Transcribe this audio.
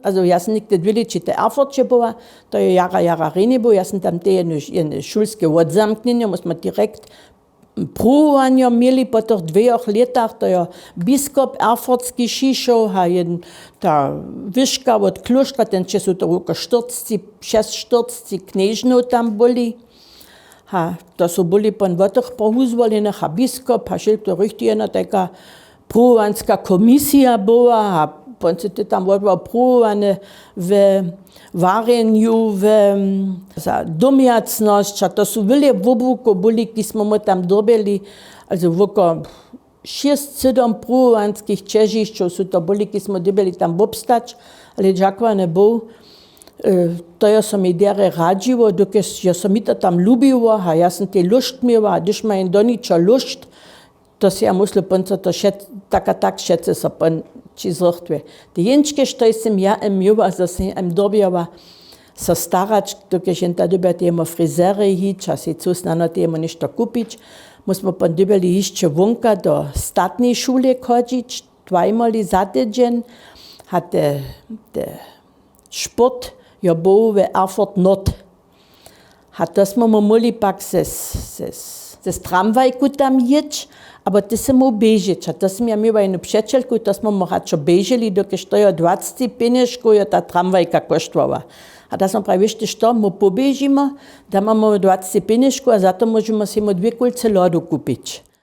Also ja sam nikdy dviličite Erfurtče była, to je jara rejny był, ja sam tam te jedne šulske odzamknjenja, musimy direkt pruwania mieli po tych 2 latach, to je biskop Erfurtski šišel, a ta wyszka od kloštra, ten če su to oko 6 kniežnov tam byli. Ha, to su byli pon votych pohuzvolenych, a biskop, a šel to richtig jedna taka pruwanska komisja była, a pon se tam odbał pruwane w warenju, w domiacność, a to su wiele wobruko byli, ki smo mu tam dobili, also woko 6-7 pruwanskich Čežišćov su to byli, ki smo dobili tam obstać, ale džakva ne był. To ja sam mi dere radziło, dokąd ja sam mi to tam lubiło, a ja sam te lust miała, a gdyż ma do nicza lust, to się ja myślę, że to tak szedce so pan ci zrchtwie. Die jęczkie, što jestem ja miała, że sam dobiała, so starać, dokąd się ta doba temu frizery hić, a się coś na temu ništo kupić, musimy pan dobili jeszcze wonka do statnej szule chodzić, 2-mal za tydzień, a te sport, ja był w Erfurt Nord. A to smo mogli pak z tramwajku tam jeć, aber to smo bežeć. A to sam ja miała jednu przyjacielku, to smo moračo beželi, dokąd to je 20 penieškov, je ta tramvajka koštvala. A da smo pravi, vište što, mu pobežimo, da imamo 20 penieškov, a zato možemo si mu 2 kulce lodu kupić.